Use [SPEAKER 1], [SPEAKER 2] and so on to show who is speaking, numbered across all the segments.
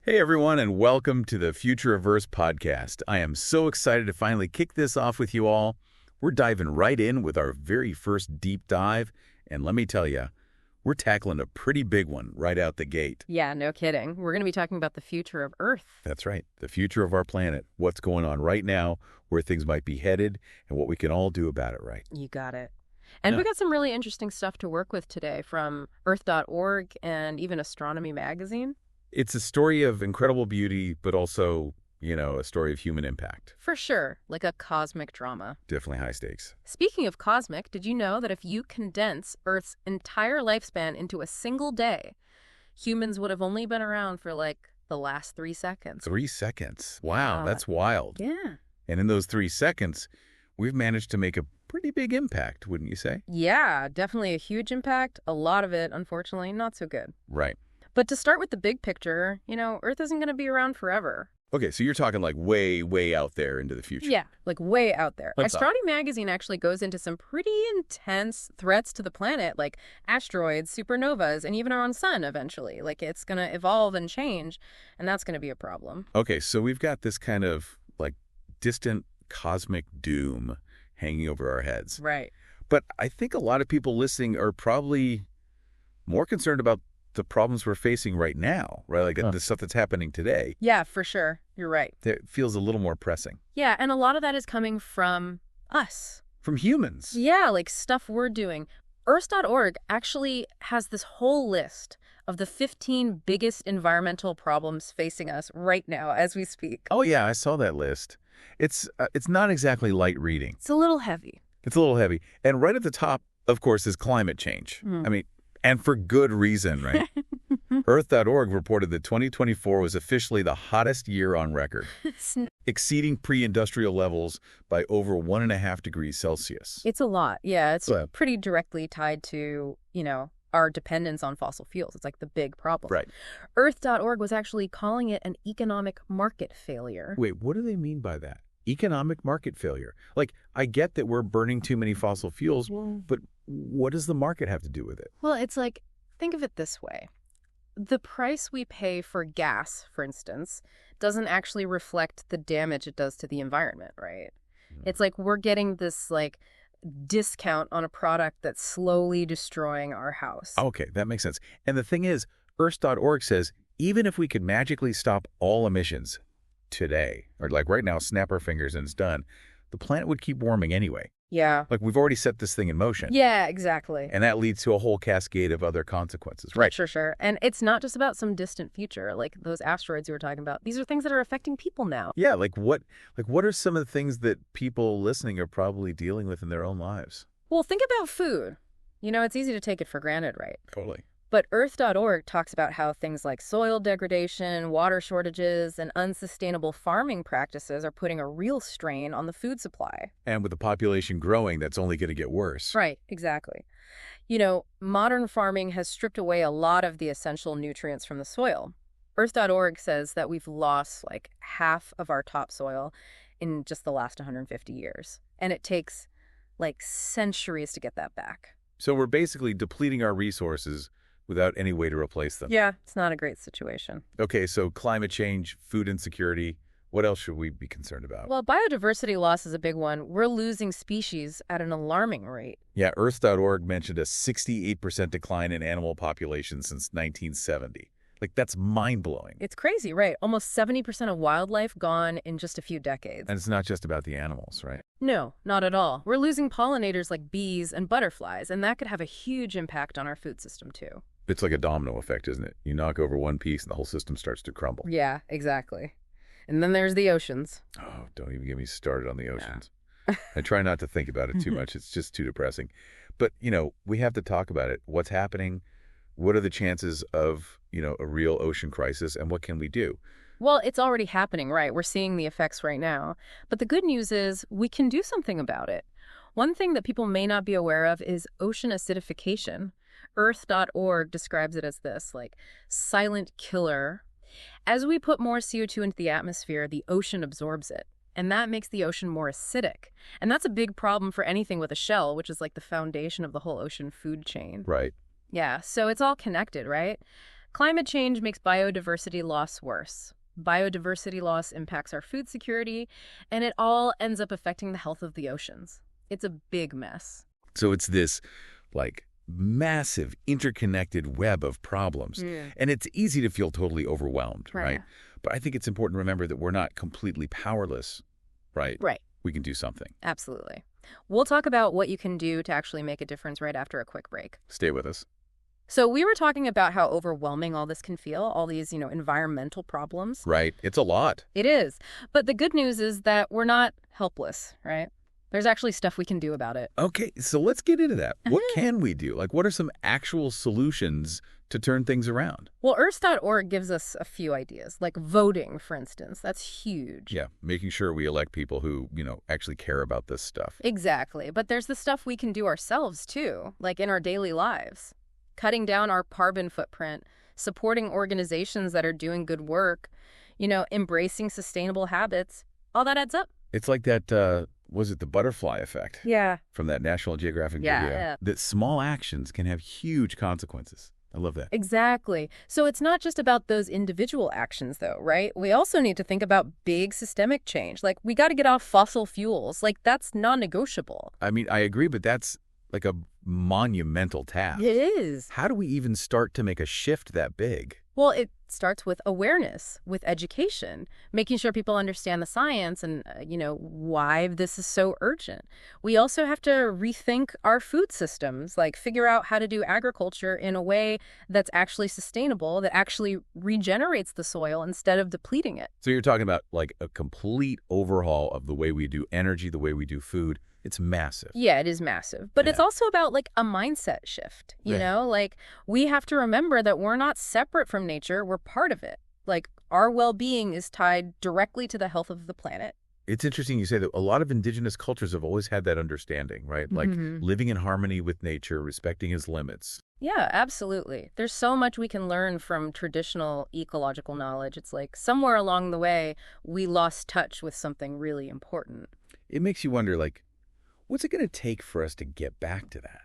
[SPEAKER 1] Hey everyone, and welcome to the Future of Earth podcast. I am so excited to finally kick this off with you all. We're diving right in with our very first deep dive, and let me tell you, we're tackling a pretty big one right out the gate.
[SPEAKER 2] Yeah, no kidding. We're going to be talking about the future of Earth.
[SPEAKER 1] That's right, the future of our planet, what's going on right now, where things might be headed, and what we can all do about it, right?
[SPEAKER 2] You got it. And we got some really interesting stuff to work with today from Earth.org and even Astronomy Magazine.
[SPEAKER 1] It's a story of incredible beauty, but also, a story of human impact.
[SPEAKER 2] For sure, like a cosmic drama.
[SPEAKER 1] Definitely high stakes.
[SPEAKER 2] Speaking of cosmic, did you know that if you condense Earth's entire lifespan into a single day, humans would have only been around for like the last 3 seconds?
[SPEAKER 1] 3 seconds. Wow, that's wild.
[SPEAKER 2] Yeah.
[SPEAKER 1] And in those 3 seconds, we've managed to make a pretty big impact, wouldn't you say?
[SPEAKER 2] Yeah, definitely a huge impact. A lot of it, unfortunately, not so good.
[SPEAKER 1] Right.
[SPEAKER 2] But to start with the big picture, Earth isn't going to be around forever.
[SPEAKER 1] Okay, so you're talking like way, way out there into the future.
[SPEAKER 2] Yeah, like way out there.
[SPEAKER 1] Let's
[SPEAKER 2] Astronomy Magazine actually goes into some pretty intense threats to the planet, like asteroids, supernovas, and even our own sun eventually. Like it's going to evolve and change, and that's going to be a problem.
[SPEAKER 1] Okay, so we've got this kind of like distant cosmic doom hanging over our heads.
[SPEAKER 2] Right.
[SPEAKER 1] But I think a lot of people listening are probably more concerned about the problems we're facing right now, right? Like the stuff that's happening today.
[SPEAKER 2] Yeah, for sure. You're right.
[SPEAKER 1] That feels a little more pressing.
[SPEAKER 2] Yeah, and a lot of that is coming from us.
[SPEAKER 1] From humans.
[SPEAKER 2] Yeah, like stuff we're doing. Earth.org actually has this whole list of the 15 biggest environmental problems facing us right now as we speak.
[SPEAKER 1] Oh yeah, I saw that list. It's not exactly light reading.
[SPEAKER 2] It's a little heavy.
[SPEAKER 1] It's a little heavy. And right at the top, of course, is climate change. I mean, and for good reason, right? Earth.org reported that 2024 was officially the hottest year on record, exceeding pre-industrial levels by over 1.5 degrees Celsius.
[SPEAKER 2] It's a lot. Yeah, it's pretty directly tied to, our dependence on fossil fuels. It's like the big problem.
[SPEAKER 1] Right.
[SPEAKER 2] Earth.org was actually calling it an economic market failure.
[SPEAKER 1] Wait, what do they mean by that? Economic market failure. Like, I get that we're burning too many fossil fuels, but what does the market have to do with it?
[SPEAKER 2] Well, it's like, think of it this way. The price we pay for gas, for instance, doesn't actually reflect the damage it does to the environment, right? It's like we're getting this, discount on a product that's slowly destroying our house.
[SPEAKER 1] Okay, that makes sense. And the thing is, Earth.org says, even if we could magically stop all emissions today, or like right now, snap our fingers and it's done, the planet would keep warming anyway.
[SPEAKER 2] Yeah.
[SPEAKER 1] Like we've already set this thing in motion.
[SPEAKER 2] Yeah, exactly.
[SPEAKER 1] And that leads to a whole cascade of other consequences. Right.
[SPEAKER 2] Sure. And it's not just about some distant future, like those asteroids you were talking about. These are things that are affecting people now.
[SPEAKER 1] Yeah, like what are some of the things that people listening are probably dealing with in their own lives?
[SPEAKER 2] Well, think about food. It's easy to take it for granted, right?
[SPEAKER 1] Totally.
[SPEAKER 2] But Earth.org talks about how things like soil degradation, water shortages, and unsustainable farming practices are putting a real strain on the food supply.
[SPEAKER 1] And with the population growing, that's only going to get worse.
[SPEAKER 2] Right, exactly. Modern farming has stripped away a lot of the essential nutrients from the soil. Earth.org says that we've lost like half of our topsoil in just the last 150 years. And it takes like centuries to get that back.
[SPEAKER 1] So we're basically depleting our resources without any way to replace them.
[SPEAKER 2] Yeah, it's not a great situation.
[SPEAKER 1] Okay, so climate change, food insecurity, what else should we be concerned about?
[SPEAKER 2] Well, biodiversity loss is a big one. We're losing species at an alarming rate.
[SPEAKER 1] Yeah, Earth.org mentioned a 68% decline in animal populations since 1970. Like, that's mind-blowing.
[SPEAKER 2] It's crazy, right? Almost 70% of wildlife gone in just a few decades.
[SPEAKER 1] And it's not just about the animals, right?
[SPEAKER 2] No, not at all. We're losing pollinators like bees and butterflies, and that could have a huge impact on our food system, too.
[SPEAKER 1] It's like a domino effect, isn't it? You knock over one piece and the whole system starts to crumble.
[SPEAKER 2] Yeah, exactly. And then there's the oceans.
[SPEAKER 1] Oh, don't even get me started on the oceans. Yeah. I try not to think about it too much. It's just too depressing. But, we have to talk about it. What's happening? What are the chances of, a real ocean crisis, and what can we do?
[SPEAKER 2] Well, it's already happening, right? We're seeing the effects right now. But the good news is we can do something about it. One thing that people may not be aware of is ocean acidification. Earth.org describes it as this, like, silent killer. As we put more CO2 into the atmosphere, the ocean absorbs it. And that makes the ocean more acidic. And that's a big problem for anything with a shell, which is like the foundation of the whole ocean food chain.
[SPEAKER 1] Right.
[SPEAKER 2] Yeah, so it's all connected, right? Climate change makes biodiversity loss worse. Biodiversity loss impacts our food security, and it all ends up affecting the health of the oceans. It's a big mess.
[SPEAKER 1] So it's this, like, massive, interconnected web of problems. And it's easy to feel totally overwhelmed, right? But I think it's important to remember that we're not completely powerless, right?
[SPEAKER 2] Right.
[SPEAKER 1] We can do something.
[SPEAKER 2] Absolutely. We'll talk about what you can do to actually make a difference right after a quick break.
[SPEAKER 1] Stay with us.
[SPEAKER 2] So we were talking about how overwhelming all this can feel, all these, environmental problems.
[SPEAKER 1] Right. It's a lot.
[SPEAKER 2] It is. But the good news is that we're not helpless, right? There's actually stuff we can do about it.
[SPEAKER 1] Okay, so let's get into that. What can we do? Like, what are some actual solutions to turn things around?
[SPEAKER 2] Well, Earth.org gives us a few ideas, like voting, for instance. That's huge.
[SPEAKER 1] Yeah, making sure we elect people who, actually care about this stuff.
[SPEAKER 2] Exactly. But there's the stuff we can do ourselves, too, like in our daily lives. Cutting down our carbon footprint, supporting organizations that are doing good work, embracing sustainable habits. All that adds up.
[SPEAKER 1] It's like that, was it the butterfly effect?
[SPEAKER 2] Yeah.
[SPEAKER 1] From that National Geographic video?
[SPEAKER 2] Yeah.
[SPEAKER 1] That small actions can have huge consequences. I love that.
[SPEAKER 2] Exactly. So it's not just about those individual actions, though, right? We also need to think about big systemic change. Like, we got to get off fossil fuels. Like, that's non-negotiable.
[SPEAKER 1] I mean, I agree, but that's like a monumental task.
[SPEAKER 2] It is.
[SPEAKER 1] How do we even start to make a shift that big?
[SPEAKER 2] Well, it starts with awareness, with education, making sure people understand the science and, why this is so urgent. We also have to rethink our food systems, like figure out how to do agriculture in a way that's actually sustainable, that actually regenerates the soil instead of depleting it.
[SPEAKER 1] So you're talking about like a complete overhaul of the way we do energy, the way we do food. It's massive.
[SPEAKER 2] Yeah, it is massive. But it's also about like a mindset shift, Like we have to remember that we're not separate from nature. We're part of it. Like our well-being is tied directly to the health of the planet.
[SPEAKER 1] It's interesting you say that a lot of indigenous cultures have always had that understanding, right? Like living in harmony with nature, respecting its limits.
[SPEAKER 2] Yeah, absolutely. There's so much we can learn from traditional ecological knowledge. It's like somewhere along the way, we lost touch with something really important.
[SPEAKER 1] It makes you wonder, like, what's it going to take for us to get back to that?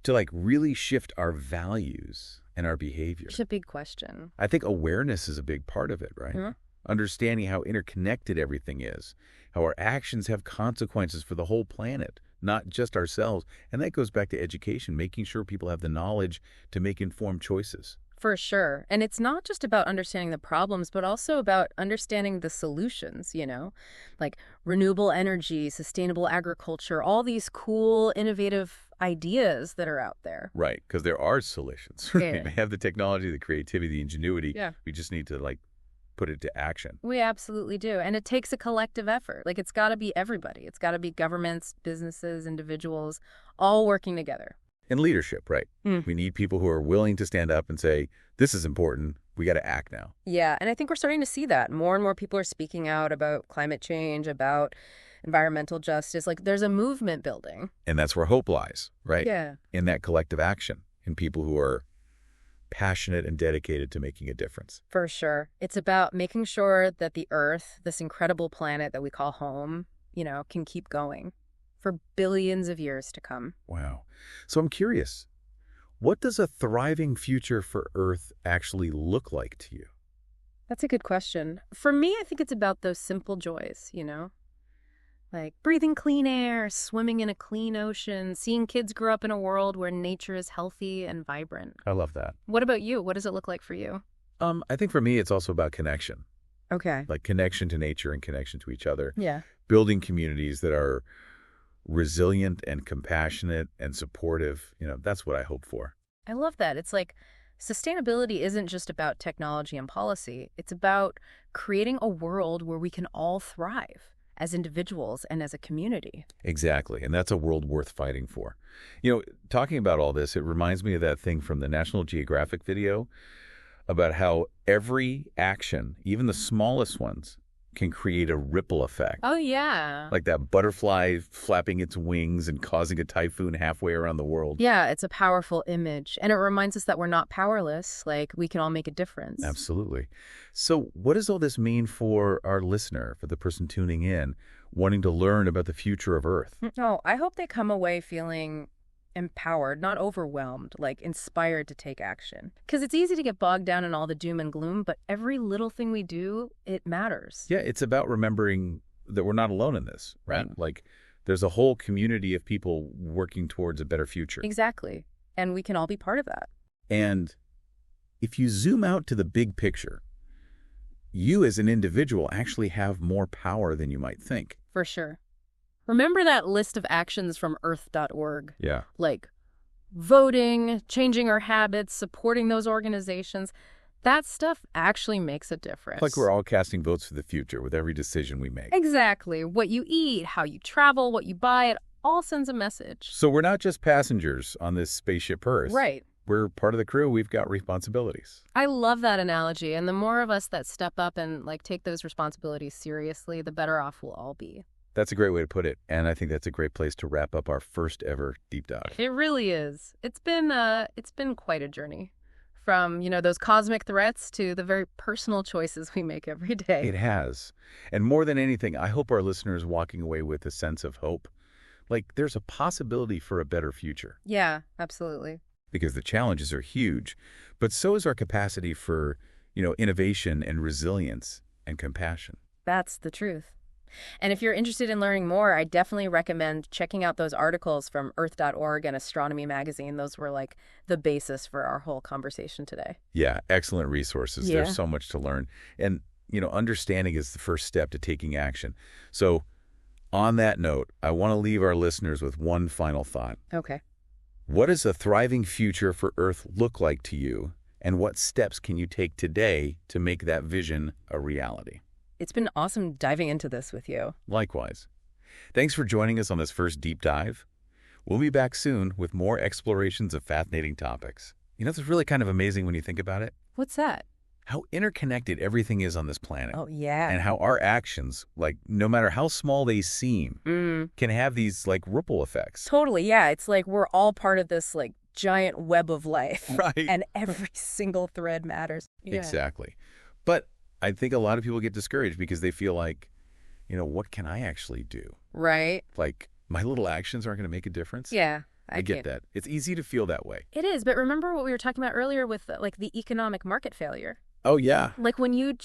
[SPEAKER 1] To, like, really shift our values and our behavior?
[SPEAKER 2] It's a big question.
[SPEAKER 1] I think awareness is a big part of it, right? Understanding how interconnected everything is, how our actions have consequences for the whole planet, not just ourselves. And that goes back to education, making sure people have the knowledge to make informed choices.
[SPEAKER 2] For sure. And it's not just about understanding the problems, but also about understanding the solutions, like renewable energy, sustainable agriculture, all these cool, innovative ideas that are out there.
[SPEAKER 1] Right, because there are solutions. Right? We have the technology, the creativity, the ingenuity.
[SPEAKER 2] Yeah.
[SPEAKER 1] We just need to, like, put it to action.
[SPEAKER 2] We absolutely do. And it takes a collective effort. Like, it's got to be everybody. It's got to be governments, businesses, individuals, all working together.
[SPEAKER 1] And leadership, right? We need people who are willing to stand up and say, this is important. We got to act now.
[SPEAKER 2] Yeah, and I think we're starting to see that. More and more people are speaking out about climate change, about environmental justice. Like, there's a movement building.
[SPEAKER 1] And that's where hope lies, right?
[SPEAKER 2] Yeah.
[SPEAKER 1] In that collective action, in people who are passionate and dedicated to making a difference.
[SPEAKER 2] For sure. It's about making sure that the Earth, this incredible planet that we call home, can keep going for billions of years to come.
[SPEAKER 1] Wow. So I'm curious, what does a thriving future for Earth actually look like to you?
[SPEAKER 2] That's a good question. For me, I think it's about those simple joys, like breathing clean air, swimming in a clean ocean, seeing kids grow up in a world where nature is healthy and vibrant.
[SPEAKER 1] I love that.
[SPEAKER 2] What about you? What does it look like for you?
[SPEAKER 1] I think for me, it's also about connection.
[SPEAKER 2] Okay.
[SPEAKER 1] Like connection to nature and connection to each other.
[SPEAKER 2] Yeah.
[SPEAKER 1] Building communities that are resilient and compassionate and supportive. That's what I hope for.
[SPEAKER 2] I love that. It's like sustainability isn't just about technology and policy. It's about creating a world where we can all thrive as individuals and as a community.
[SPEAKER 1] Exactly. And that's a world worth fighting for. Talking about all this, it reminds me of that thing from the National Geographic video about how every action, even the smallest ones, can create a ripple effect.
[SPEAKER 2] Oh, yeah.
[SPEAKER 1] Like that butterfly flapping its wings and causing a typhoon halfway around the world.
[SPEAKER 2] Yeah, it's a powerful image. And it reminds us that we're not powerless. Like, we can all make a difference.
[SPEAKER 1] Absolutely. So what does all this mean for our listener, for the person tuning in, wanting to learn about the future of Earth?
[SPEAKER 2] Oh, I hope they come away feeling empowered, not overwhelmed, like inspired to take action. Because it's easy to get bogged down in all the doom and gloom, but every little thing we do, it matters.
[SPEAKER 1] Yeah, it's about remembering that we're not alone in this, right? Like, there's a whole community of people working towards a better future.
[SPEAKER 2] Exactly. And we can all be part of that.
[SPEAKER 1] And if you zoom out to the big picture, you as an individual actually have more power than you might think.
[SPEAKER 2] For sure. Remember that list of actions from earth.org?
[SPEAKER 1] Yeah.
[SPEAKER 2] Like voting, changing our habits, supporting those organizations. That stuff actually makes a difference.
[SPEAKER 1] It's like we're all casting votes for the future with every decision we make.
[SPEAKER 2] Exactly. What you eat, how you travel, what you buy, it all sends a message.
[SPEAKER 1] So we're not just passengers on this spaceship Earth.
[SPEAKER 2] Right.
[SPEAKER 1] We're part of the crew. We've got responsibilities.
[SPEAKER 2] I love that analogy. And the more of us that step up and take those responsibilities seriously, the better off we'll all be.
[SPEAKER 1] That's a great way to put it. And I think that's a great place to wrap up our first ever deep dive.
[SPEAKER 2] It really is. It's been quite a journey. From, those cosmic threats to the very personal choices we make every day.
[SPEAKER 1] It has. And more than anything, I hope our listeners walking away with a sense of hope. Like there's a possibility for a better future.
[SPEAKER 2] Yeah, absolutely.
[SPEAKER 1] Because the challenges are huge, but so is our capacity for, innovation and resilience and compassion.
[SPEAKER 2] That's the truth. And if you're interested in learning more, I definitely recommend checking out those articles from earth.org and Astronomy Magazine. Those were the basis for our whole conversation today.
[SPEAKER 1] Yeah, excellent resources.
[SPEAKER 2] Yeah.
[SPEAKER 1] There's so much to learn. And, understanding is the first step to taking action. So on that note, I want to leave our listeners with one final thought.
[SPEAKER 2] Okay.
[SPEAKER 1] What does a thriving future for Earth look like to you? And what steps can you take today to make that vision a reality?
[SPEAKER 2] It's been awesome diving into this with you.
[SPEAKER 1] Likewise. Thanks for joining us on this first deep dive. We'll be back soon with more explorations of fascinating topics. It's really kind of amazing when you think about it.
[SPEAKER 2] What's that?
[SPEAKER 1] How interconnected everything is on this planet.
[SPEAKER 2] Oh, yeah.
[SPEAKER 1] And how our actions, no matter how small they seem, can have these, ripple effects.
[SPEAKER 2] Totally, yeah. It's like we're all part of this, giant web of life.
[SPEAKER 1] Right.
[SPEAKER 2] And every single thread matters. Yeah.
[SPEAKER 1] Exactly. But I think a lot of people get discouraged because they feel like, what can I actually do?
[SPEAKER 2] Right.
[SPEAKER 1] Like, my little actions aren't going to make a difference?
[SPEAKER 2] Yeah.
[SPEAKER 1] I get that. It's easy to feel that way.
[SPEAKER 2] It is, but remember what we were talking about earlier with, the economic market failure?
[SPEAKER 1] Oh, yeah.
[SPEAKER 2] Like when you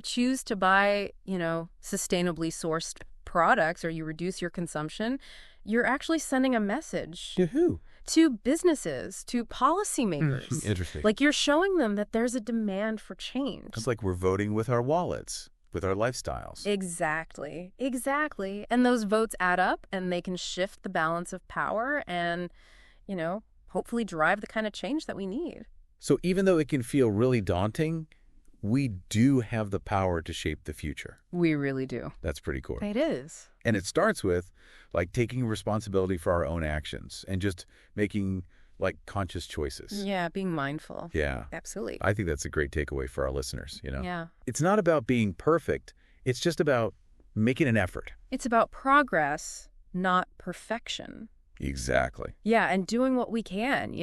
[SPEAKER 2] choose to buy, sustainably sourced products or you reduce your consumption, you're actually sending a message.
[SPEAKER 1] To who?
[SPEAKER 2] To businesses, to policymakers.
[SPEAKER 1] Interesting.
[SPEAKER 2] Like you're showing them that there's a demand for change.
[SPEAKER 1] It's like we're voting with our wallets, with our lifestyles.
[SPEAKER 2] Exactly. Exactly. And those votes add up and they can shift the balance of power and, hopefully drive the kind of change that we need.
[SPEAKER 1] So even though it can feel really daunting, we do have the power to shape the future.
[SPEAKER 2] We really do.
[SPEAKER 1] That's pretty cool.
[SPEAKER 2] It is.
[SPEAKER 1] And it starts with, taking responsibility for our own actions and just making, conscious choices.
[SPEAKER 2] Yeah, being mindful.
[SPEAKER 1] Yeah.
[SPEAKER 2] Absolutely.
[SPEAKER 1] I think that's a great takeaway for our listeners,
[SPEAKER 2] Yeah.
[SPEAKER 1] It's not about being perfect. It's just about making an effort.
[SPEAKER 2] It's about progress, not perfection.
[SPEAKER 1] Exactly.
[SPEAKER 2] Yeah, and doing what we can,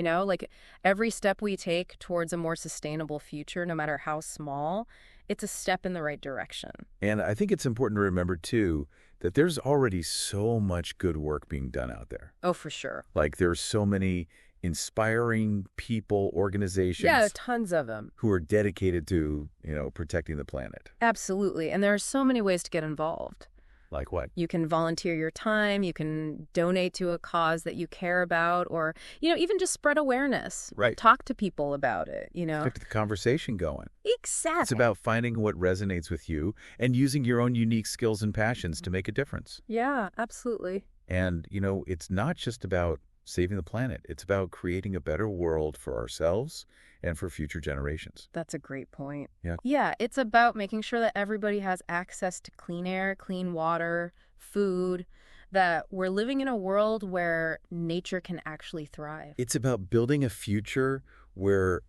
[SPEAKER 2] every step we take towards a more sustainable future, no matter how small, it's a step in the right direction.
[SPEAKER 1] And I think it's important to remember, too, that there's already so much good work being done out there.
[SPEAKER 2] Oh, for sure.
[SPEAKER 1] There's so many inspiring people, organizations.
[SPEAKER 2] Yeah, tons of them.
[SPEAKER 1] Who are dedicated to, protecting the planet.
[SPEAKER 2] Absolutely. And there are so many ways to get involved.
[SPEAKER 1] Like what?
[SPEAKER 2] You can volunteer your time, you can donate to a cause that you care about, or, even just spread awareness.
[SPEAKER 1] Right.
[SPEAKER 2] Talk to people about it,
[SPEAKER 1] Get the conversation going.
[SPEAKER 2] Exactly.
[SPEAKER 1] It's about finding what resonates with you and using your own unique skills and passions to make a difference.
[SPEAKER 2] Yeah, absolutely.
[SPEAKER 1] And, it's not just about saving the planet. It's about creating a better world for ourselves and for future generations.
[SPEAKER 2] That's a great point.
[SPEAKER 1] Yeah.
[SPEAKER 2] Yeah, it's about making sure that everybody has access to clean air, clean water, food, that we're living in a world where nature can actually thrive.
[SPEAKER 1] It's about building a future where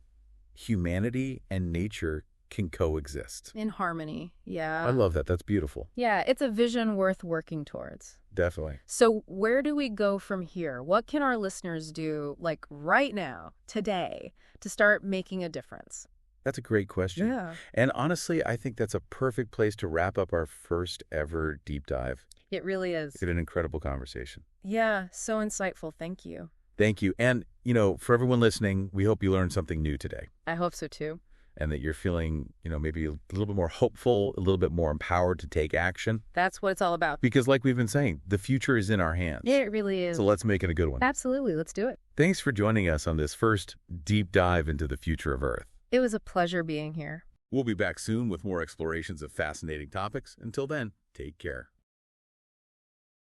[SPEAKER 1] humanity and nature can coexist.
[SPEAKER 2] In harmony, yeah.
[SPEAKER 1] I love that. That's beautiful.
[SPEAKER 2] Yeah, it's a vision worth working towards.
[SPEAKER 1] Definitely.
[SPEAKER 2] So where do we go from here? What can our listeners do, right now, today, to start making a difference?
[SPEAKER 1] That's a great question.
[SPEAKER 2] Yeah.
[SPEAKER 1] And honestly, I think that's a perfect place to wrap up our first ever deep dive.
[SPEAKER 2] It really is.
[SPEAKER 1] It's been an incredible conversation.
[SPEAKER 2] Yeah, so insightful. Thank you.
[SPEAKER 1] Thank you. And, for everyone listening, we hope you learned something new today
[SPEAKER 2] I hope so, too.
[SPEAKER 1] and that you're feeling, maybe a little bit more hopeful, a little bit more empowered to take action.
[SPEAKER 2] That's what it's all about.
[SPEAKER 1] Because like we've been saying, the future is in our hands.
[SPEAKER 2] Yeah, it really is.
[SPEAKER 1] So let's make it a good one.
[SPEAKER 2] Absolutely. Let's do it.
[SPEAKER 1] Thanks for joining us on this first deep dive into the future of Earth.
[SPEAKER 2] It was a pleasure being here.
[SPEAKER 1] We'll be back soon with more explorations of fascinating topics. Until then, take care.